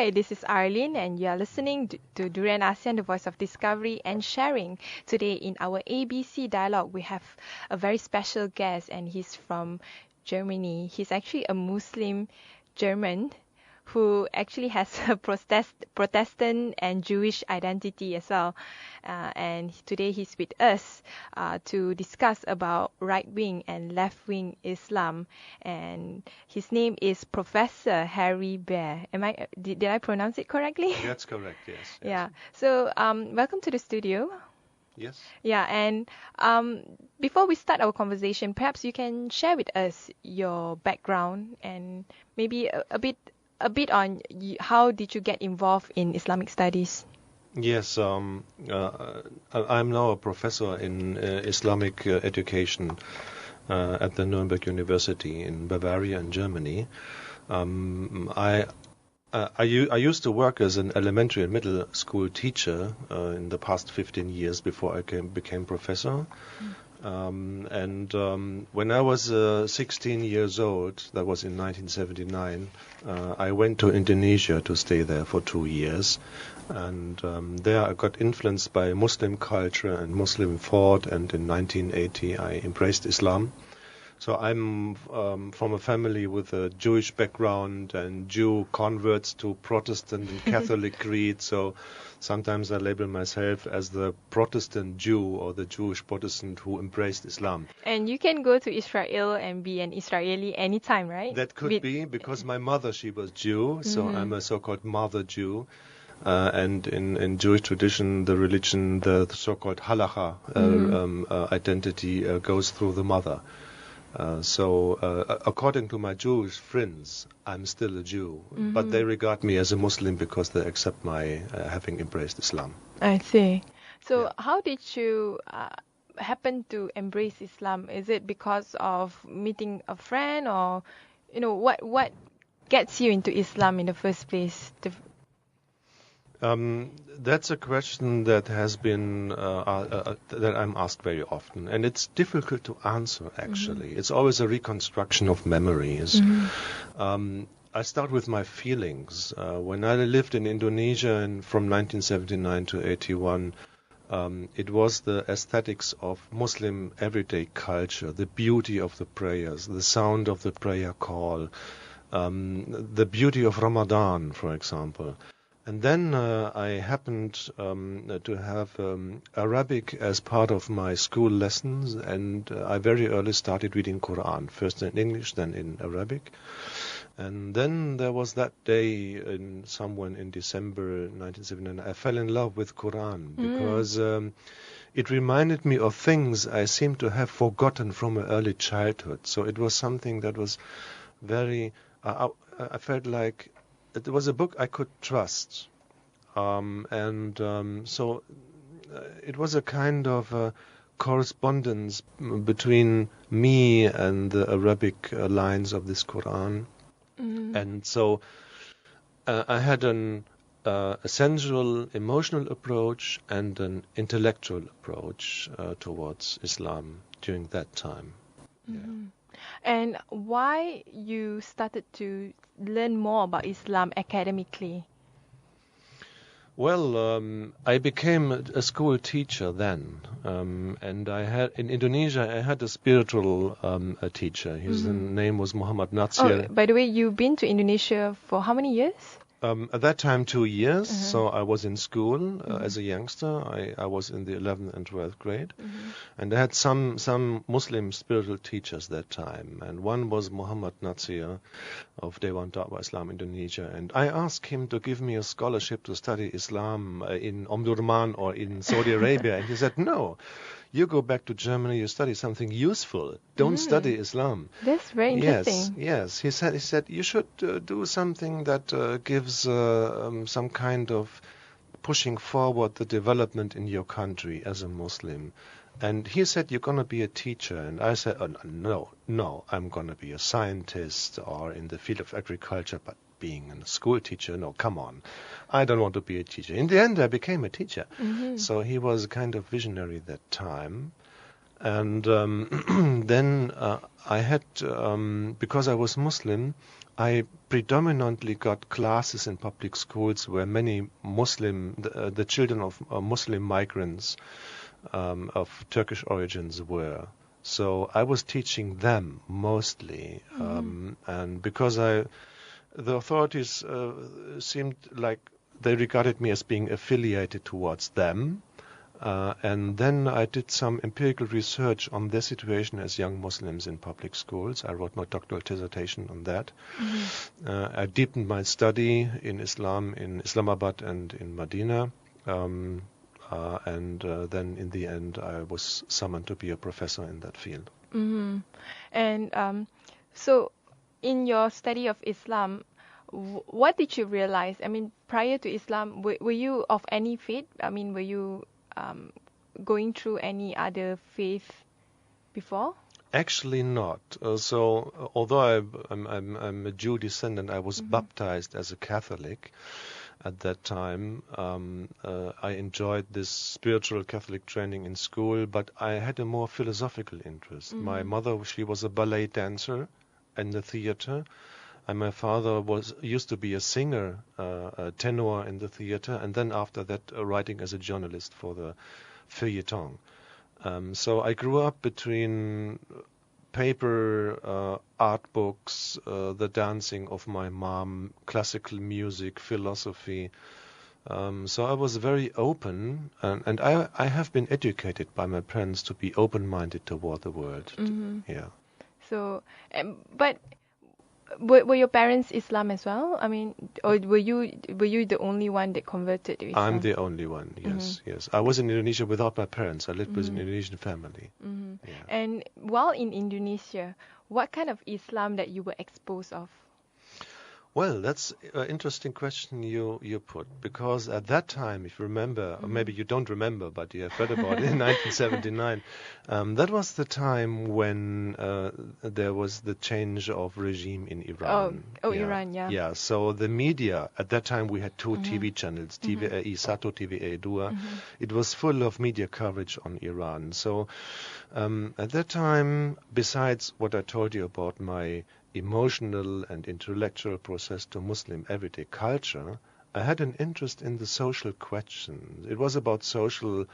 Hi, this is Arlene, and you are listening to Durian ASEAN, the voice of discovery and sharing. Today, in our ABC dialogue, we have a very special guest, and he's from Germany. He's actually a Muslim German who actually has a Protestant and Jewish identity as well. And today he's with us to discuss about right-wing and left-wing Islam. And his name is Professor Harry Behr. Did I pronounce it correctly? That's correct, yes. Yeah. So welcome to the studio. Yes. Yeah, and before we start our conversation, perhaps you can share with us your background and maybe a bit on how did you get involved in Islamic studies? Yes, I'm now a professor in Islamic education at the Nuremberg University in Bavaria in Germany. I used to work as an elementary and middle school teacher in the past 15 years before I became professor. When I was 16 years old, that was in 1979, I went to Indonesia to stay there for 2 years. And there I got influenced by Muslim culture and Muslim thought, and in 1980 I embraced Islam. So I'm from a family with a Jewish background and Jew converts to Protestant and Catholic creed. So sometimes I label myself as the Protestant Jew or the Jewish Protestant who embraced Islam. And you can go to Israel and be an Israeli anytime, right? That could be because my mother, she was Jew, so I'm a so-called mother Jew. And in Jewish tradition, the religion, the so-called halacha identity goes through the mother. According to my Jewish friends, I'm still a Jew, but they regard me as a Muslim because they accept my having embraced Islam. I see. So how did you happen to embrace Islam? Is it because of meeting a friend, or what gets you into Islam in the first place? That's a question that has been that I'm asked very often, and it's difficult to answer. Actually, it's always a reconstruction of memories. I start with my feelings. When I lived in Indonesia from 1979 to 81, it was the aesthetics of Muslim everyday culture, the beauty of the prayers, the sound of the prayer call, the beauty of Ramadan, for example. And then I happened to have Arabic as part of my school lessons, and I very early started reading Quran, first in English, then in Arabic. And then there was that day somewhere in December 1979, I fell in love with Quran because it reminded me of things I seemed to have forgotten from an early childhood. So it was something that was very, I felt like it was a book I could trust. So it was a kind of correspondence between me and the Arabic lines of this Quran. And so I had a sensual, emotional approach and an intellectual approach towards Islam during that time. And why you started to learn more about Islam academically? Well, I became a school teacher then, and I had in Indonesia I had a spiritual teacher. His name was Muhammad Natsir. Oh, by the way, you've been to Indonesia for how many years? At that time, 2 years. So I was in school as a youngster. I was in the 11th and 12th grade. And I had some Muslim spiritual teachers that time. And one was Muhammad Natsir of Dewan Da'wah Islam Indonesia. And I asked him to give me a scholarship to study Islam in Omdurman or in Saudi Arabia. And he said, no. You go back to Germany, you study something useful. Don't study Islam. That's very interesting. Yes. He said you should do something that gives some kind of pushing forward the development in your country as a Muslim. And he said, you're going to be a teacher. And I said, no, I'm going to be a scientist or in the field of agriculture, but being a school teacher, no, come on. I don't want to be a teacher. In the end, I became a teacher. So he was kind of visionary that time. And then I had, because I was Muslim, I predominantly got classes in public schools where many Muslim, the children of Muslim migrants of Turkish origins were. So I was teaching them mostly, and because the authorities seemed like they regarded me as being affiliated towards them. And then I did some empirical research on their situation as young Muslims in public schools. I wrote my doctoral dissertation on that. I deepened my study in Islam in Islamabad and in Medina. And then in the end, I was summoned to be a professor in that field. And so in your study of Islam, what did you realize? I mean, prior to Islam, were you of any faith? I mean, were you going through any other faith before? Actually not. So although I'm a Jew descendant, I was baptized as a Catholic at that time. I enjoyed this spiritual Catholic training in school, but I had a more philosophical interest. My mother, she was a ballet dancer in the theater, and my father used to be a singer, a tenor in the theater, and then after that writing as a journalist for the feuilleton. So I grew up between paper, art books, the dancing of my mom, classical music, philosophy. So I was very open, and I have been educated by my parents to be open-minded toward the world. Yeah. So, but were your parents Islam as well? I mean, or were you the only one that converted to Islam? I'm the only one. Yes. I was in Indonesia without my parents. I lived with an Indonesian family. Yeah. And while in Indonesia, what kind of Islam that you were exposed of? Well, that's an interesting question you put, because at that time, if you remember, or maybe you don't remember, but you have read about it in 1979, that was the time when there was the change of regime in Iran. Iran, yeah. Yeah, so the media, at that time we had two TV channels, TVRI 1, TVRI 2. It was full of media coverage on Iran. So at that time, besides what I told you about my emotional and intellectual process to Muslim everyday culture, I had an interest in the social questions. It was about social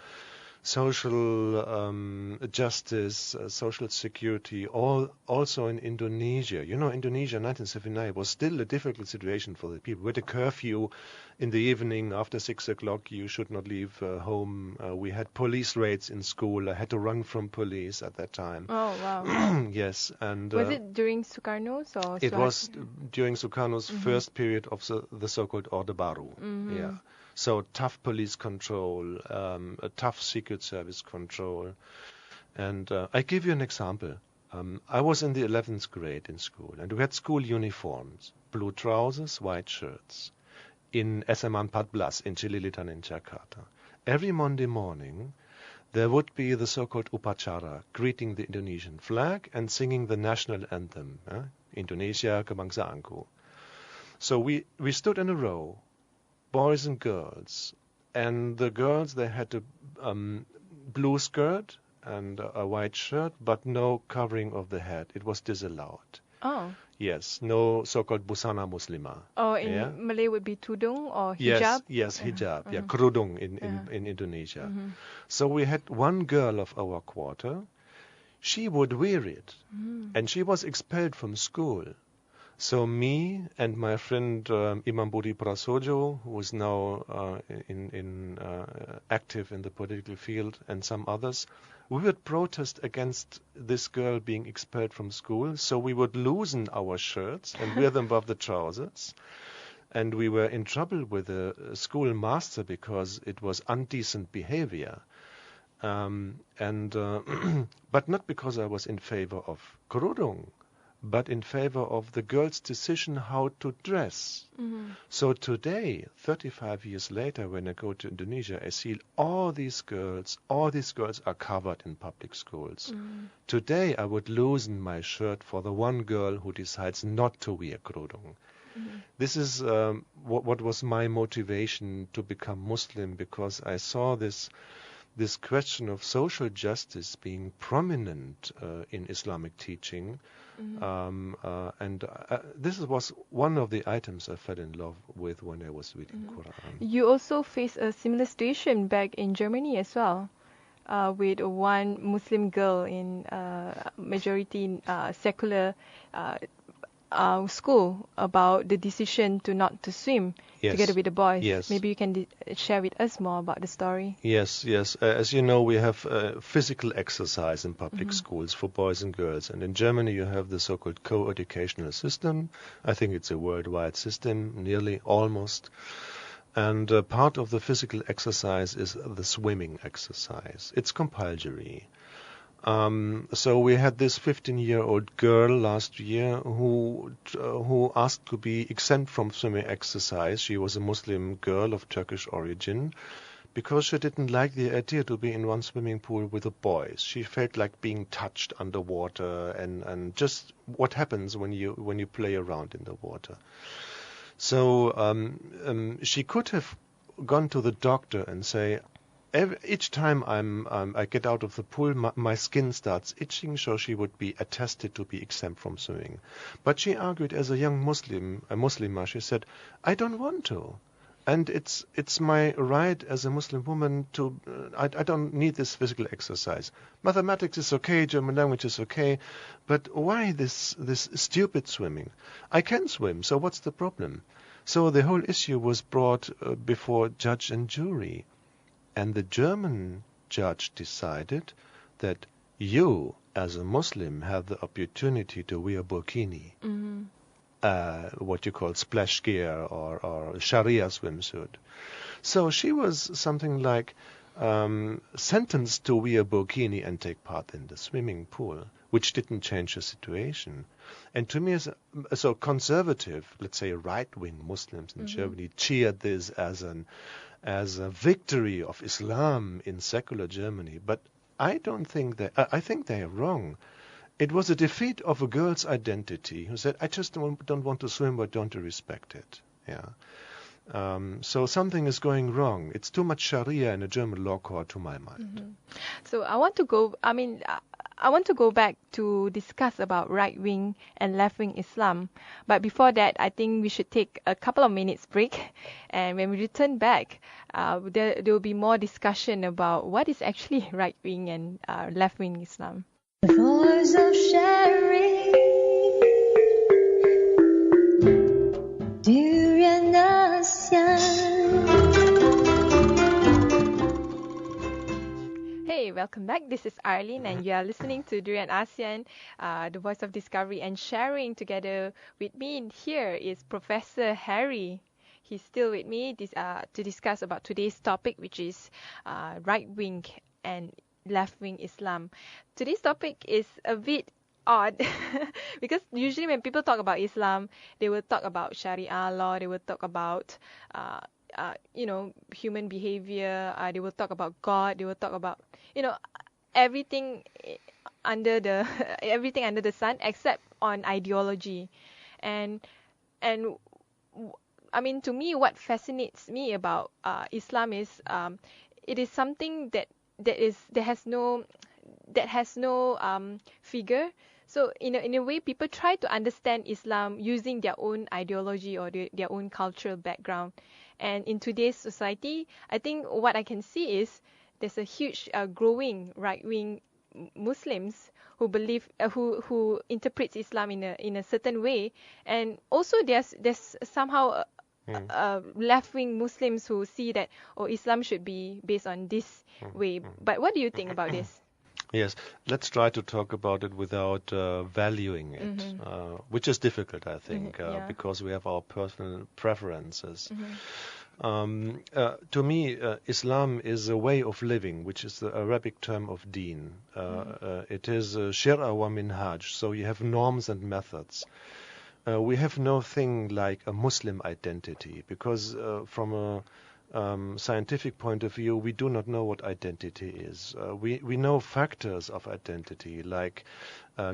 justice, social security, also in Indonesia. You know, Indonesia in 1979 was still a difficult situation for the people. With a curfew in the evening after 6 o'clock, you should not leave home. We had police raids in school. I had to run from police at that time. Oh, wow. Yes. And was it during Sukarno's or it was during Sukarno's first period of the so-called Orde Baru. Yeah. So tough police control, a tough Secret Service control. And I give you an example. I was in the 11th grade in school, and we had school uniforms, blue trousers, white shirts, in SMA 14 in Cililitan in Jakarta. Every Monday morning, there would be the so-called upacara, greeting the Indonesian flag and singing the national anthem, Indonesia Kebangsaanku. So we stood in a row, boys and girls, and the girls, they had a blue skirt and a white shirt, but no covering of the head. It was disallowed. Oh. Yes, no so-called busana muslimah. Oh, in Malay would be tudung or hijab? Yes, hijab. Yeah, kerudung in Indonesia. So we had one girl of our quarter. She would wear it, and she was expelled from school. So me and my friend Imam Budi Prasojo, who is now active in the political field, and some others, we would protest against this girl being expelled from school. So we would loosen our shirts and wear them above the trousers. And we were in trouble with the school master because it was indecent behavior. But not because I was in favor of kerudung, but in favor of the girl's decision how to dress. So today, 35 years later, when I go to Indonesia, I see all these girls are covered in public schools. Today, I would loosen my shirt for the one girl who decides not to wear kerudung. This is what was my motivation to become Muslim, because I saw this this question of social justice being prominent in Islamic teaching. And this was one of the items I fell in love with when I was reading Quran. You also faced a similar situation back in Germany as well, with one Muslim girl in majority secular school about the decision not to swim together with the boys. Yes. Maybe you can share with us more about the story. Yes. As you know, we have physical exercise in public schools for boys and girls. And in Germany, you have the so-called co-educational system. I think it's a worldwide system, nearly, almost. And part of the physical exercise is the swimming exercise. It's compulsory. So we had this 15-year-old girl last year who asked to be exempt from swimming exercise. She was a Muslim girl of Turkish origin because she didn't like the idea to be in one swimming pool with the boys. She felt like being touched underwater and just what happens when you play around in the water. So she could have gone to the doctor and say, each time I get out of the pool, my skin starts itching, so she would be attested to be exempt from swimming. But she argued as a young Muslimah, she said, I don't want to. And it's my right as a Muslim woman to, I don't need this physical exercise. Mathematics is okay, German language is okay, but why this stupid swimming? I can swim, so what's the problem? So the whole issue was brought before judge and jury. And the German judge decided that you, as a Muslim, have the opportunity to wear burkini, what you call splash gear or Sharia swimsuit. So she was something like sentenced to wear burkini and take part in the swimming pool, which didn't change the situation. And to me, so conservative, let's say right-wing Muslims in Germany cheered this as a victory of Islam in secular Germany. But I think they are wrong. It was a defeat of a girl's identity who said, I just don't want to swim, but don't respect it. Yeah. So something is going wrong. It's too much Sharia in a German law court, to my mind. So I want to go back to discuss about right-wing and left-wing Islam. But before that, I think we should take a couple of minutes break. And when we return back, there will be more discussion about what is actually right-wing and left-wing Islam. The voice of sharing. Durian ASEAN. Hey, welcome back. This is Arlene, and you are listening to Durian ASEAN, the voice of discovery and sharing. Together with me here is Professor Harry. He's still with me to discuss about today's topic, which is right-wing and left-wing Islam. Today's topic is a bit odd because usually when people talk about Islam, they will talk about Sharia law, they will talk about human behavior, they will talk about God, they will talk about everything under the sun except on ideology. And I mean, to me, what fascinates me about Islam is it is something that has no figure. So in a way, people try to understand Islam using their own ideology or their own cultural background. And in today's society, I think what I can see is there's a huge growing right-wing Muslims who believe who interprets Islam in a certain way, and also there's somehow left-wing Muslims who see that Islam should be based on this way. But what do you think about this? Yes, let's try to talk about it without valuing it, which is difficult, I think, because we have our personal preferences. To me, Islam is a way of living, which is the Arabic term of deen. It is shir'a wa minhaj, so you have norms and methods. We have no thing like a Muslim identity, because from a scientific point of view, we do not know what identity is. We know factors of identity, like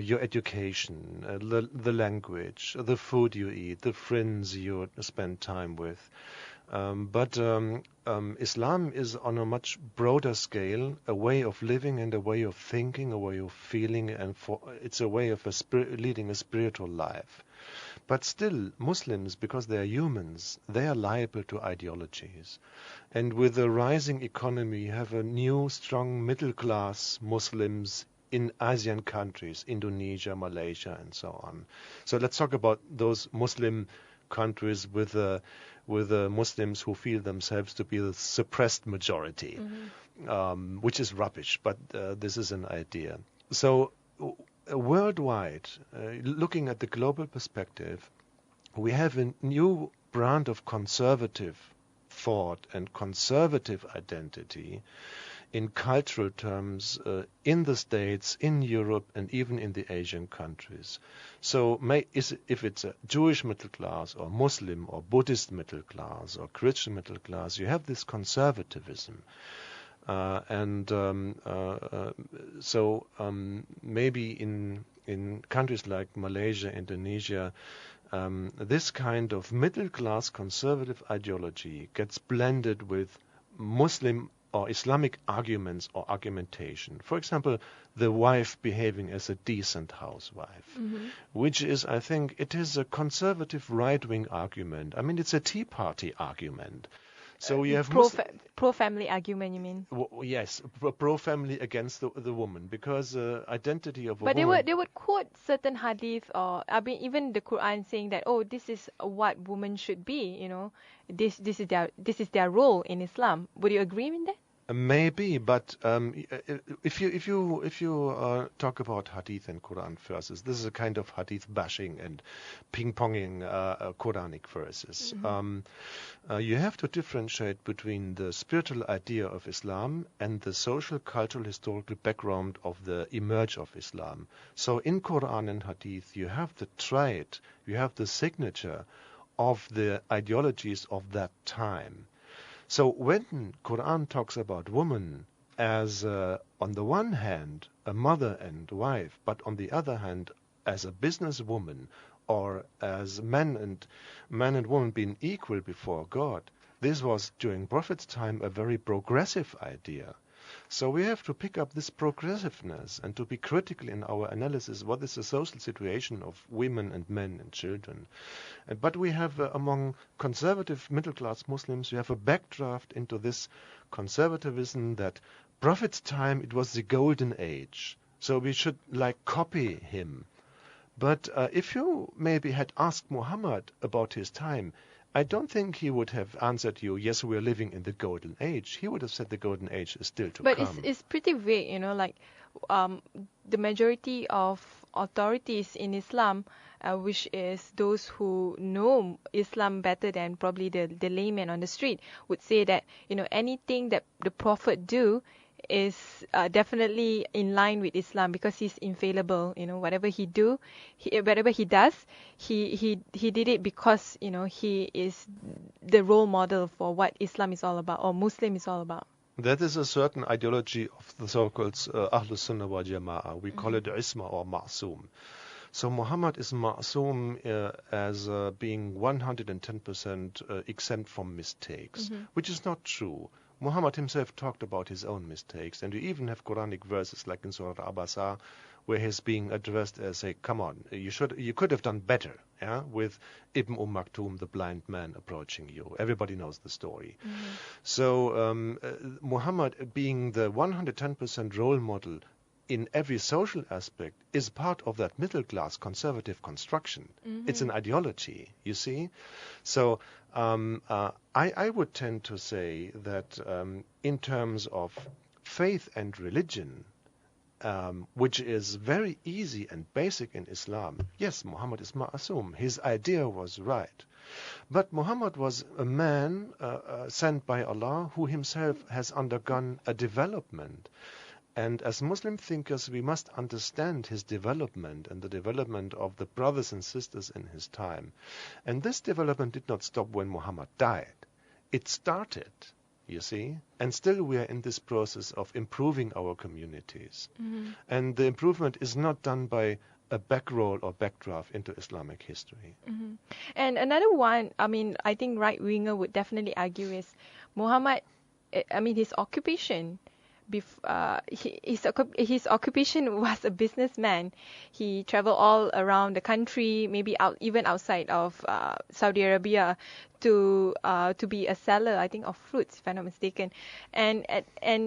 your education, the language, the food you eat, the friends you spend time with. But Islam is on a much broader scale, a way of living and a way of thinking, a way of feeling, and it's a way of leading a spiritual life. But still, Muslims, because they are humans, they are liable to ideologies. And with the rising economy, you have a new, strong middle-class Muslims in ASEAN countries, Indonesia, Malaysia, and so on. So let's talk about those Muslim countries with Muslims who feel themselves to be the suppressed majority, which is rubbish, but this is an idea. So worldwide, looking at the global perspective, we have a new brand of conservative thought and conservative identity in cultural terms in the States, in Europe, and even in the Asian countries. So if it's a Jewish middle class or Muslim or Buddhist middle class or Christian middle class, you have this conservatism. So maybe in countries like Malaysia, Indonesia, this kind of middle class conservative ideology gets blended with Muslim or Islamic arguments or argumentation. For example, the wife behaving as a decent housewife, which is, I think, it is a conservative right-wing argument. I mean, it's a Tea Party argument. So you have pro-family argument, you mean? Yes, pro-family against the woman, because identity of a woman. But they would quote certain hadith, or I mean, even the Quran saying that, oh, this is what women should be. You know, this is their role in Islam. Would you agree with that? Maybe, but if you talk about hadith and Quran verses, this is a kind of hadith bashing and ping-ponging Quranic verses. You have to differentiate between the spiritual idea of Islam and the social, cultural, historical background of the emerge of Islam. So in Quran and hadith, you have the trait, you have the signature of the ideologies of that time. So when Quran talks about woman as, on the one hand, a mother and wife, but on the other hand, as a businesswoman, or as man and woman being equal before God, this was during Prophet's time a very progressive idea. So we have to pick up this progressiveness and to be critical in our analysis. What is the social situation of women and men and children? But we have among conservative middle-class Muslims, you have a backdraft into this conservatism that Prophet's time, it was the golden age. So we should copy him. But if you maybe had asked Muhammad about his time, I don't think he would have answered you, yes, we're living in the golden age. He would have said the golden age is still to come. But it's pretty vague, you know, the majority of authorities in Islam, which is those who know Islam better than probably the layman on the street, would say that, you know, anything that the Prophet do is definitely in line with Islam because he's infallible. You know, whatever he does, he did it because, you know, he is the role model for what Islam is all about, or Muslim is all about. That is a certain ideology of the so-called Ahlus Sunnah wal Jama'ah. We call it Isma or Ma'soom. So Muhammad is Ma'soom as being 110% exempt from mistakes, which is not true. Muhammad himself talked about his own mistakes, and you even have Quranic verses like in Surah Abasa, where he's being addressed as, say, come on, you could have done better, yeah, with Ibn Maktoum, the blind man, approaching you. Everybody knows the story. So Muhammad being the 110% role model in every social aspect is part of that middle-class conservative construction. It's an ideology, you see. So I would tend to say that in terms of faith and religion, which is very easy and basic in Islam, yes, Muhammad is ma'asum. His idea was right. But Muhammad was a man sent by Allah who himself has undergone a development. And as Muslim thinkers, we must understand his development and the development of the brothers and sisters in his time. And this development did not stop when Muhammad died. It started, you see, and still we are in this process of improving our communities. And the improvement is not done by a backroll or backdraft into Islamic history. And another one, I mean, I think right-winger would definitely argue is Muhammad, his occupation. His occupation was a businessman. He traveled all around the country, maybe even outside of Saudi Arabia, to be a seller, I think, of fruits, if I'm not mistaken. And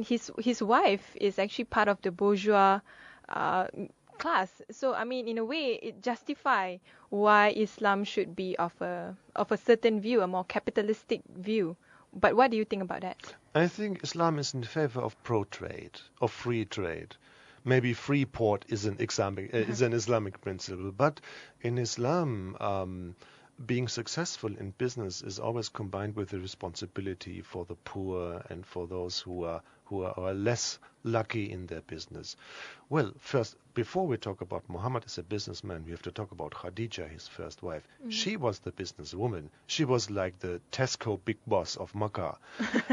his wife is actually part of the bourgeois class. So I mean, in a way, it justify why Islam should be of a certain view, a more capitalistic view. But what do you think about that? I think Islam is in favor of pro-trade, of free trade. Maybe free port is an Islamic principle, but in Islam, being successful in business is always combined with the responsibility for the poor and for those who are less lucky in their business. Well, first, before we talk about Muhammad as a businessman, we have to talk about Khadija, his first wife. She was the businesswoman. She was like the Tesco big boss of Makkah,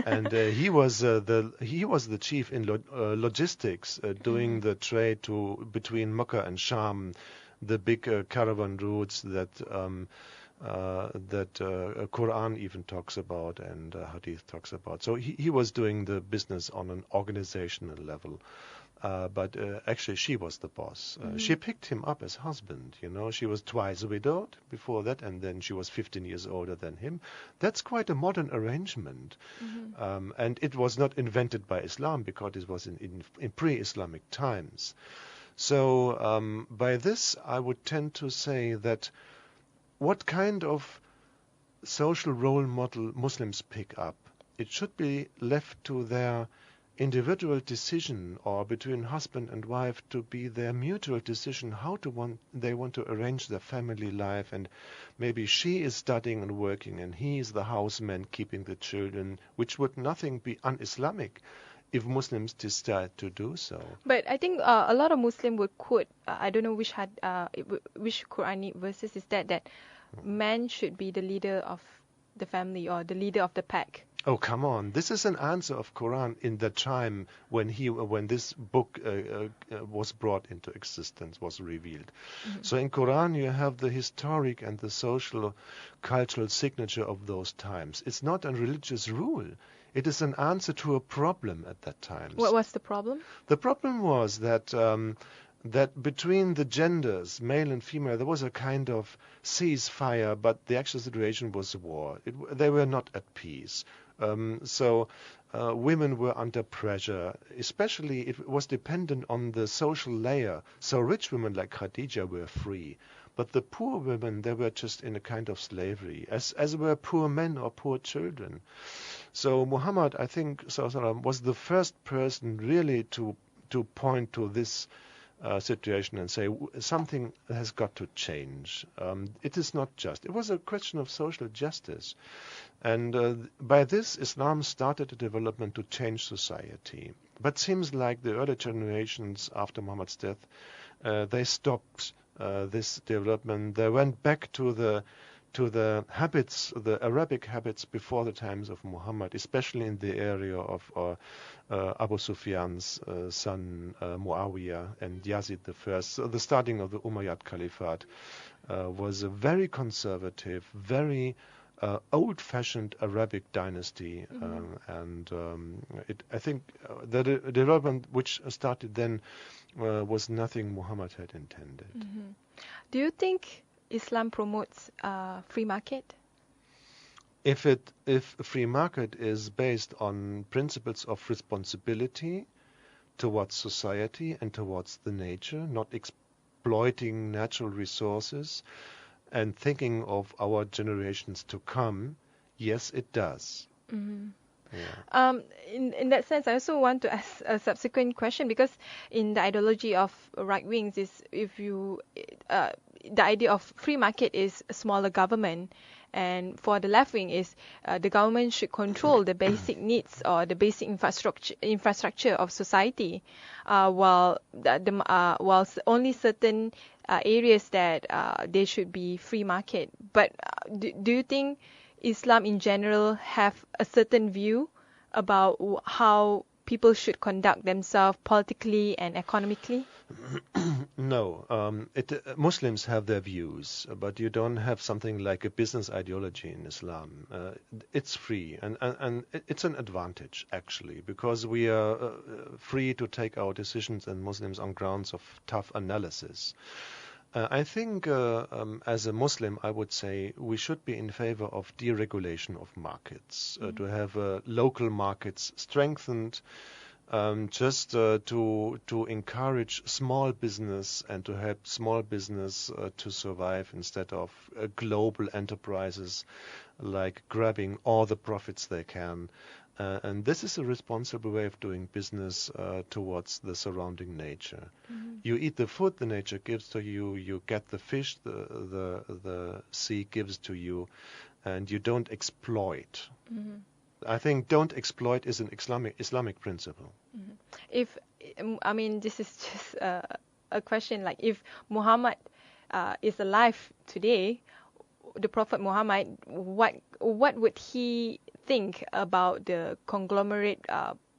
and he was the chief in logistics, doing the trade between Makkah and Sham, the big caravan routes that Quran even talks about and Hadith talks about. So he was doing the business on an organizational level. But actually she was the boss. She picked him up as husband, She was twice widowed before that, and then she was 15 years older than him. That's quite a modern arrangement. And it was not invented by Islam because it was in pre-Islamic times. So by this I would tend to say that what kind of social role model Muslims pick up, it should be left to their individual decision, or between husband and wife, to be their mutual decision how they want to arrange their family life. And maybe she is studying and working and he is the houseman keeping the children, which would nothing be un-Islamic if Muslims decide to do so. But I think a lot of Muslims would quote, I don't know which Quranic verses is that man should be the leader of the family or the leader of the pack. Oh, come on. This is an answer of Quran in the time when this book was brought into existence, was revealed. So in Quran you have the historic and the social, cultural signature of those times. It's not a religious rule. It is an answer to a problem at that time. What was the problem? The problem was that that between the genders, male and female, there was a kind of ceasefire, but the actual situation was war. They were not at peace. So women were under pressure. Especially it was dependent on the social layer. So rich women like Khadija were free. But the poor women, they were just in a kind of slavery, as were poor men or poor children. So Muhammad, I think, was the first person really to point to this situation and say something has got to change. It is not just. It was a question of social justice. And by this, Islam started a development to change society. But seems like the early generations after Muhammad's death, they stopped this development. They went back to the habits, the Arabic habits before the times of Muhammad, especially in the area of Abu Sufyan's son Muawiyah and Yazid I. So the starting of the Umayyad Caliphate was a very conservative, very old-fashioned Arabic dynasty, and I think the development which started then was nothing Muhammad had intended. Do you think Islam promotes free market? If free market is based on principles of responsibility towards society and towards the nature, not exploiting natural resources and thinking of our generations to come, yes, it does. Yeah. In that sense, I also want to ask a subsequent question, because in the ideology of right wings is the idea of free market is a smaller government, and for the left wing is the government should control the basic needs or the basic infrastructure of society, while only certain areas that they should be free market. But do you think Islam in general have a certain view about how people should conduct themselves politically and economically? No, Muslims have their views, but you don't have something like a business ideology in Islam. It's free, and it's an advantage, actually, because we are free to take our decisions as Muslims on grounds of tough analysis. I think as a Muslim, I would say we should be in favor of deregulation of markets, to have local markets strengthened, just to encourage small business and to help small business to survive instead of global enterprises like grabbing all the profits they can. And this is a responsible way of doing business towards the surrounding nature. You eat the food the nature gives to you, you get the fish the sea gives to you, and you don't exploit. I think don't exploit is an Islamic principle. If this is just a question, like if Muhammad is alive today, the Prophet Muhammad, what would he think about the conglomerate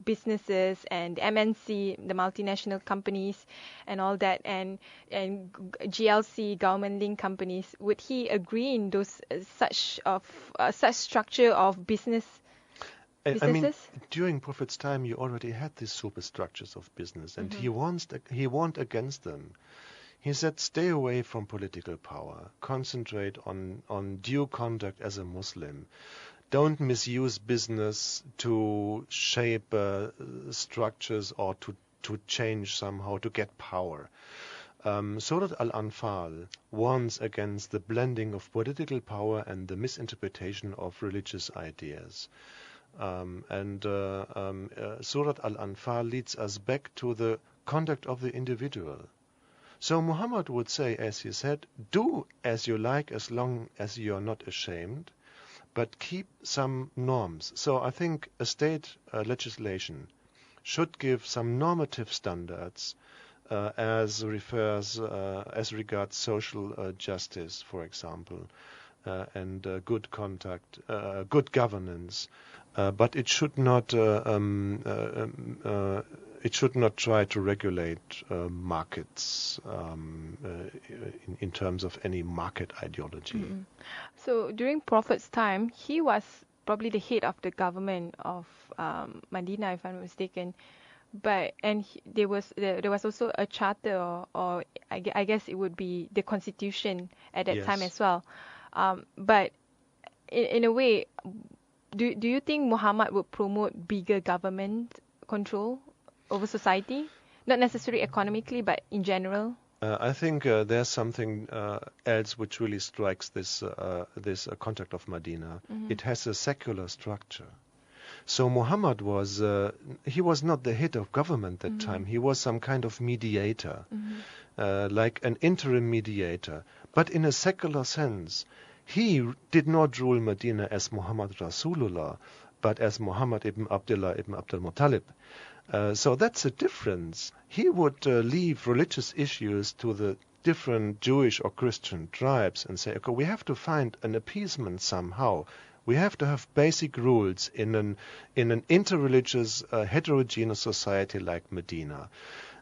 businesses and MNC, the multinational companies, and all that, and GLC, government-linked companies? Would he agree in those such structure of businesses? I mean, during Prophet's time, you already had these superstructures of business, and he warned against them. He said, stay away from political power. Concentrate on due conduct as a Muslim. Don't misuse business to shape structures or to change somehow, to get power. Surat Al-Anfal warns against the blending of political power and the misinterpretation of religious ideas. Surat Al-Anfal leads us back to the conduct of the individual. So Muhammad would say, as he said, do as you like as long as you are not ashamed, but keep some norms. So I think a state legislation should give some normative standards as regards social justice, for example, and good conduct, good governance. But it should not try to regulate markets in terms of any market ideology. So during Prophet's time, he was probably the head of the government of Medina, if I'm not mistaken. But there was also a charter, or I guess it would be the constitution at that time as well. But in a way, do you think Muhammad would promote bigger government control over society? Not necessarily economically, but in general? I think there's something else which really strikes this contact of Medina. It has a secular structure. So Muhammad was not the head of government that time. He was some kind of mediator, like an interim mediator. But in a secular sense, he did not rule Medina as Muhammad Rasulullah, but as Muhammad ibn Abdullah ibn Abdul Muttalib. So that's a difference. He would leave religious issues to the different Jewish or Christian tribes and say, okay, we have to find an appeasement somehow. We have to have basic rules in an interreligious, heterogeneous society like Medina.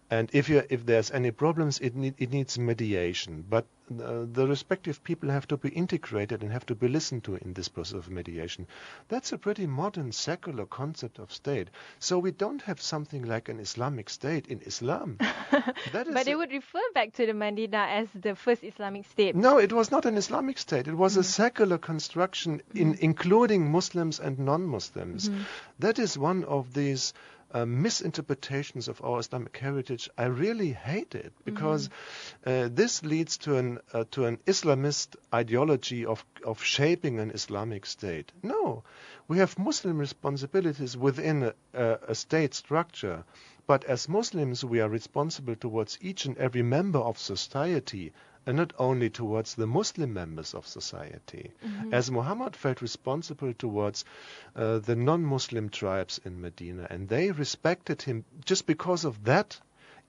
And if there's any problems, it needs mediation. But the respective people have to be integrated and have to be listened to in this process of mediation. That's a pretty modern secular concept of state. So we don't have something like an Islamic state in Islam. But they would refer back to the Medina as the first Islamic state. No, it was not an Islamic state. It was a secular construction including Muslims and non-Muslims. That is one of these misinterpretations of our Islamic heritage. I really hate it because this leads to an Islamist ideology of shaping an Islamic state. No, we have Muslim responsibilities within a state structure, but as Muslims we are responsible towards each and every member of society, and not only towards the Muslim members of society. As Muhammad felt responsible towards the non-Muslim tribes in Medina, and they respected him just because of that.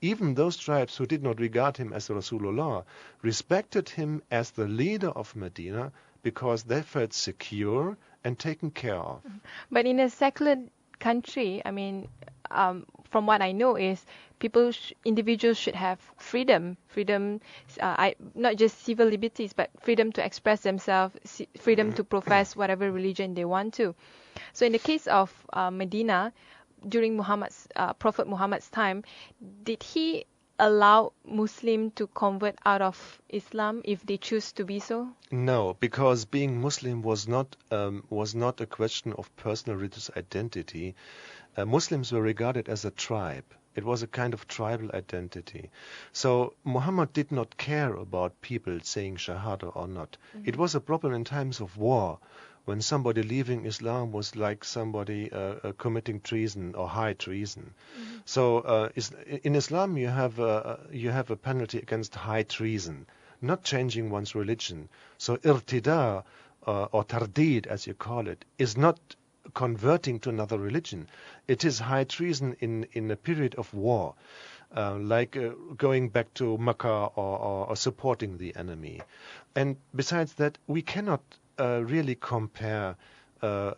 Even those tribes who did not regard him as Rasulullah respected him as the leader of Medina because they felt secure and taken care of. But in a secular country, from what I know, is individuals should have freedom, not just civil liberties, but freedom to express themselves, freedom to profess whatever religion they want to. So in the case of Medina, during Prophet Muhammad's time, did he allow Muslim to convert out of Islam if they choose to be so? No, because being Muslim was not a question of personal religious identity. Muslims were regarded as a tribe. It was a kind of tribal identity. So Muhammad did not care about people saying Shahada or not. Mm-hmm. It was a problem in times of war, when somebody leaving Islam was like somebody committing treason or high treason. Mm-hmm. So in Islam you have a penalty against high treason, not changing one's religion. So irtida or tardid, as you call it, is not converting to another religion. It is high treason in a period of war, like going back to Mecca or supporting the enemy. And besides that, we cannot really compare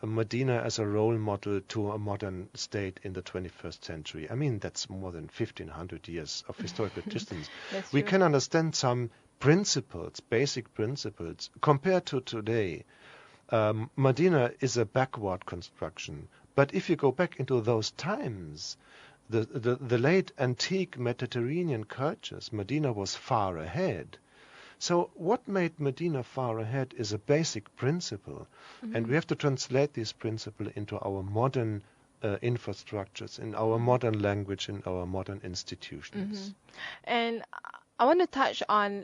Medina as a role model to a modern state in the 21st century. I mean, that's more than 1,500 years of historical distance. We can understand some principles, basic principles. Compared to today, Medina is a backward construction. But if you go back into those times, the late antique Mediterranean cultures, Medina was far ahead. So what made Medina far ahead is a basic principle, mm-hmm. and we have to translate this principle into our modern infrastructures, in our modern language, in our modern institutions. Mm-hmm. And I want to touch on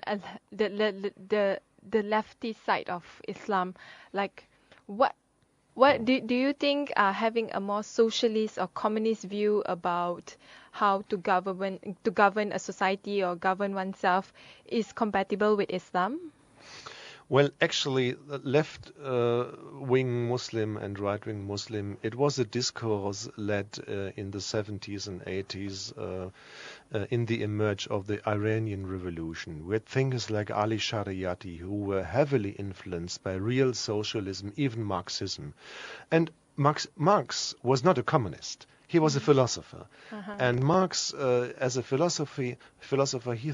the lefty side of Islam. Like, what do you think having a more socialist or communist view about how to govern a society or govern oneself is compatible with Islam? Well, actually, left-wing Muslim and right-wing Muslim, it was a discourse led in the 70s and 80s in the emerge of the Iranian Revolution, with thinkers like Ali Shariati, who were heavily influenced by real socialism, even Marxism. And Marx was not a communist. He was a philosopher. Uh-huh. And Marx, as a philosopher, he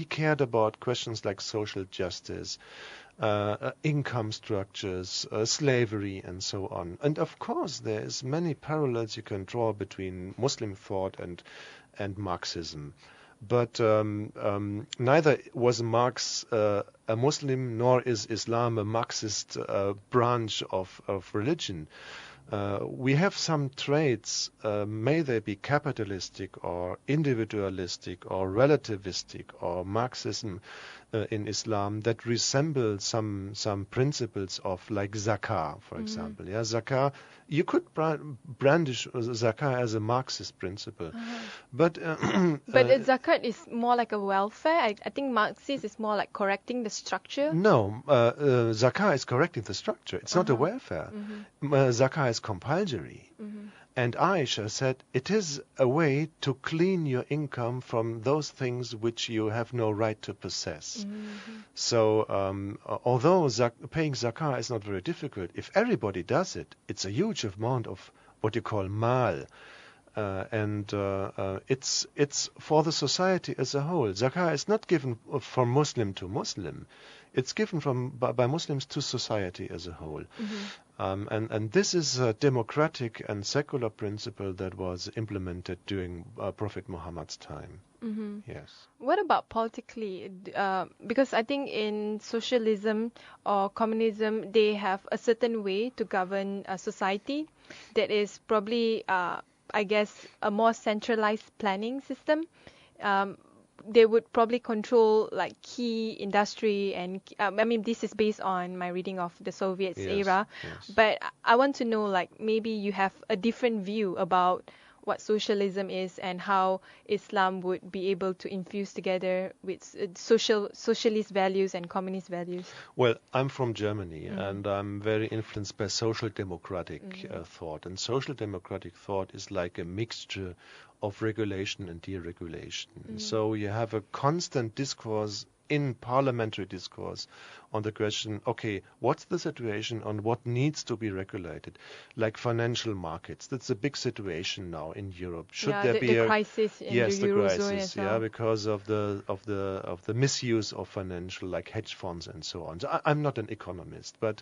cared about questions like social justice, income structures, slavery, and so on. And of course, there's many parallels you can draw between Muslim thought and Marxism. But neither was Marx a Muslim, nor is Islam a Marxist branch of religion. We have some traits, may they be capitalistic or individualistic or relativistic or Marxism in Islam, that resemble some principles of like zakah, for example. Yeah, zakah, you could brandish zakah as a Marxist principle, but zakat is more like a welfare. I think Marxist is more like correcting the structure. No, zakah is correcting the structure. It's not a welfare. Zakah is compulsory. And Aisha said it is a way to clean your income from those things which you have no right to possess. So although paying zakah is not very difficult, if everybody does it, it's a huge amount of what you call mal. And it's for the society as a whole. Zakah is not given from Muslim to Muslim. It's given by Muslims to society as a whole. And this is a democratic and secular principle that was implemented during Prophet Muhammad's time. Yes. What about politically? Because I think in socialism or communism, they have a certain way to govern a society that is probably, I guess, a more centralized planning system. They would probably control like key industry and I mean, this is based on my reading of the Soviet era. Yes. But I want to know, like, maybe you have a different view about what socialism is and how Islam would be able to infuse together with socialist values and communist values. Well, I'm from Germany and I'm very influenced by social democratic thought. And social democratic thought is like a mixture of regulation and deregulation. So you have a constant discourse in parliamentary discourse on the question, okay, what's the situation on what needs to be regulated? Like financial markets. That's a big situation now in Europe. Should there be the a crisis in yes, the the Eurozone crisis, as well. because of the misuse of financial, like hedge funds and so on. So I'm not an economist, but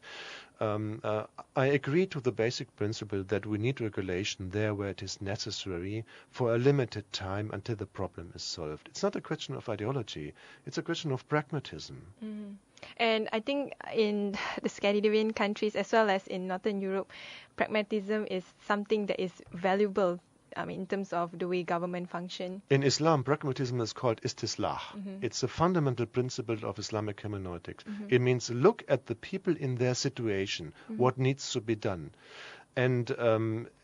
I agree to the basic principle that we need regulation there where it is necessary for a limited time until the problem is solved. It's not a question of ideology. It's a question of pragmatism. And I think in the Scandinavian countries as well as in Northern Europe, pragmatism is something that is valuable in terms of the way government function. In Islam, pragmatism is called istislah. It's a fundamental principle of Islamic hermeneutics. It means look at the people in their situation, what needs to be done. And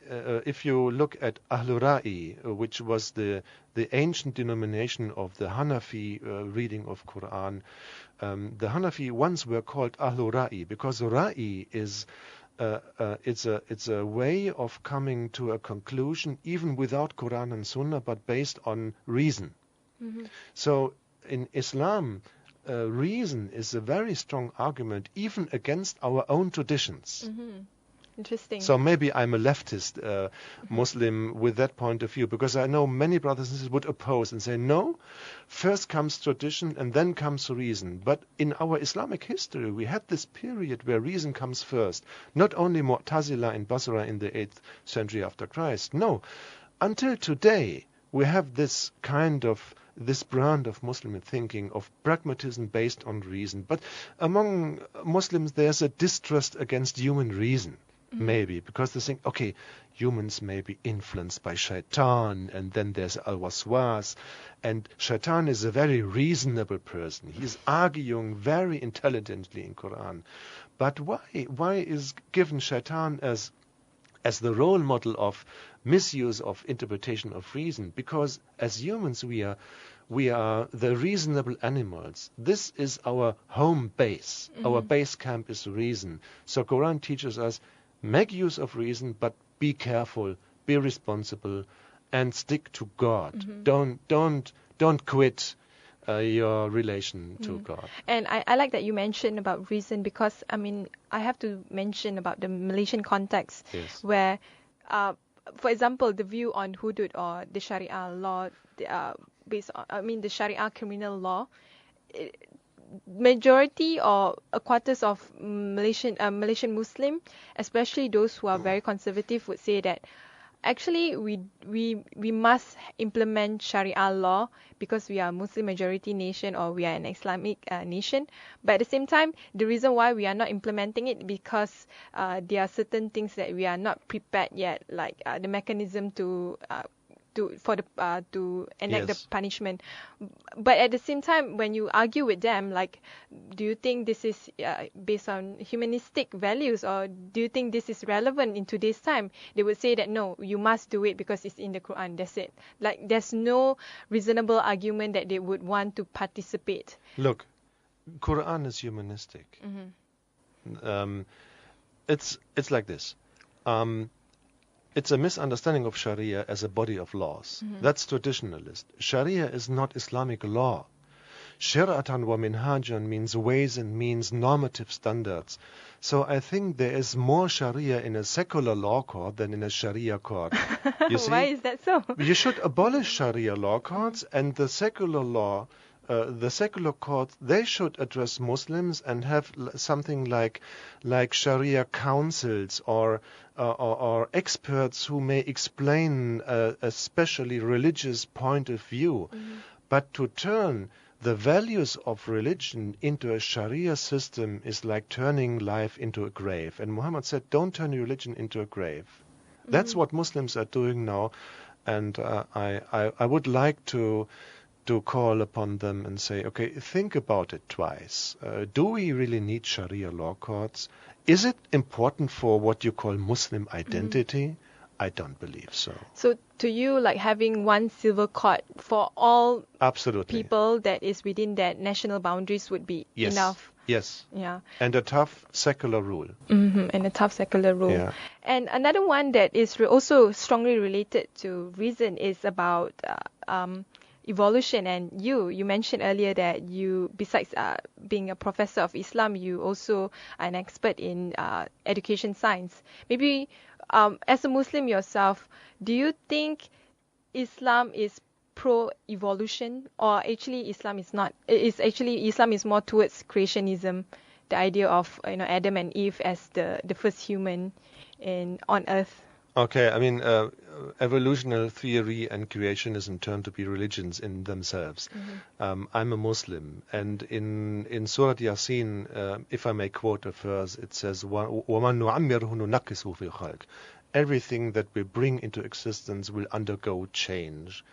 if you look at Ahlul Ra'i, which was the ancient denomination of the Hanafi reading of Quran, the Hanafi once were called Ahlul Ra'i because Ra'i is it's a way of coming to a conclusion even without Quran and Sunnah, but based on reason. So in Islam, reason is a very strong argument even against our own traditions. Interesting. So maybe I'm a leftist Muslim with that point of view, because I know many brothers and sisters would oppose and say, no, first comes tradition and then comes reason. But in our Islamic history, we had this period where reason comes first. Not only Mu'tazila in Basra in the 8th century after Christ. No, until today, we have this brand of Muslim thinking of pragmatism based on reason. But among Muslims, there's a distrust against human reason. Maybe, because they think, okay, humans may be influenced by shaitan, and then there's al-waswas, and shaitan is a very reasonable person. He's arguing very intelligently in Quran. But why is given shaitan as the role model of misuse of interpretation of reason? Because as humans we are the reasonable animals. This is our home base. Our base camp is reason. So Quran teaches us, make use of reason, but be careful, be responsible, and stick to God. Don't quit your relation to God. And I like that you mentioned about reason, because I have to mention about the Malaysian context, Yes. where for example, the view on hudud or the Sharia law, based on the Sharia criminal law, majority or a quarters of Malaysian Muslim, especially those who are very conservative, would say that actually we must implement Sharia law because we are a Muslim majority nation or we are an Islamic nation. But at the same time, the reason why we are not implementing it because there are certain things that we are not prepared yet, like the mechanism to enact the punishment. But at the same time, when you argue with them, like, do you think this is based on humanistic values, or do you think this is relevant in today's time? They would say that no, you must do it because it's in the Quran. That's it. Like, there's no reasonable argument that they would want to participate. Look, Quran is humanistic. It's like this. It's a misunderstanding of Sharia as a body of laws. That's traditionalist. Sharia is not Islamic law. Shir'atan wa minhajan means ways and means normative standards. So I think there is more Sharia in a secular law court than in a Sharia court. You see? Why is that so? You should abolish Sharia law courts, and the secular law, the secular courts, they should address Muslims and have something like Sharia councils or experts who may explain a especially religious point of view. But to turn the values of religion into a Sharia system is like turning life into a grave. And Muhammad said, don't turn your religion into a grave. That's what Muslims are doing now. And I would like to call upon them and say, okay, think about it twice. Do we really need Sharia law courts? Is it important for what you call Muslim identity? I don't believe so. So to you, like having one civil court for all Absolutely. people that is within that national boundaries would be enough. Yes. Yeah. And a tough secular rule. And a tough secular rule. Yeah. And another one that is also strongly related to reason is about evolution. And you mentioned earlier that you, besides being a professor of Islam, you also are an expert in education science. Maybe as a Muslim yourself, do you think Islam is pro-evolution, or actually Islam is not? Islam is more towards creationism, the idea of Adam and Eve as the first human on Earth. Okay, I mean, evolutionary theory and creationism turn to be religions in themselves. I'm a Muslim, and in Surah Yasin, if I may quote a verse, it says, وَمَنْ نُعَمِّرْهُ نُنَقِّصُهُ فِي الْخَلْقِ. Everything that we bring into existence will undergo change.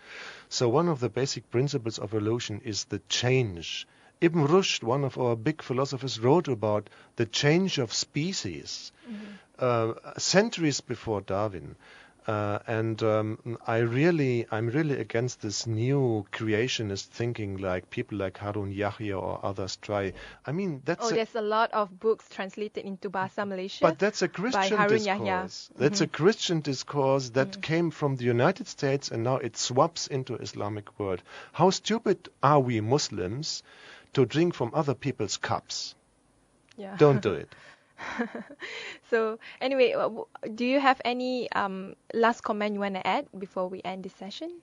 So one of the basic principles of evolution is the change. Ibn Rushd, one of our big philosophers, wrote about the change of species centuries before Darwin. I'm really against this new creationist thinking, like people like Harun Yahya or others try. I mean, there's a lot of books translated into Bahasa Malaysia. But that's a Christian by Harun discourse. Yahya. That's a Christian discourse that came from the United States, and now it swaps into Islamic world. How stupid are we Muslims to drink from other people's cups? Yeah. Don't do it. So anyway, do you have any last comment you want to add before we end this session?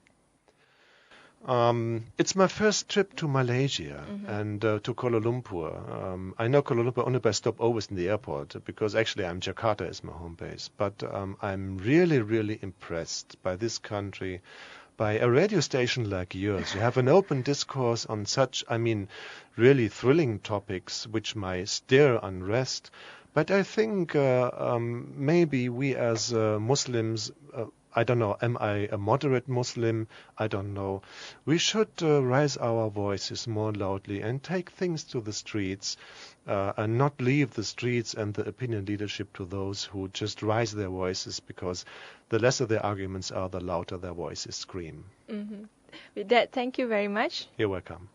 It's my first trip to Malaysia and to Kuala Lumpur. I know Kuala Lumpur only by stopovers in the airport, because actually Jakarta is my home base. But I'm really, really impressed by this country, by a radio station like yours. You have an open discourse on such, really thrilling topics which might stir unrest. But I think maybe we as Muslims, I don't know, am I a moderate Muslim? I don't know. We should raise our voices more loudly and take things to the streets and not leave the streets and the opinion leadership to those who just raise their voices, because the lesser their arguments are, the louder their voices scream. With that, thank you very much. You're welcome.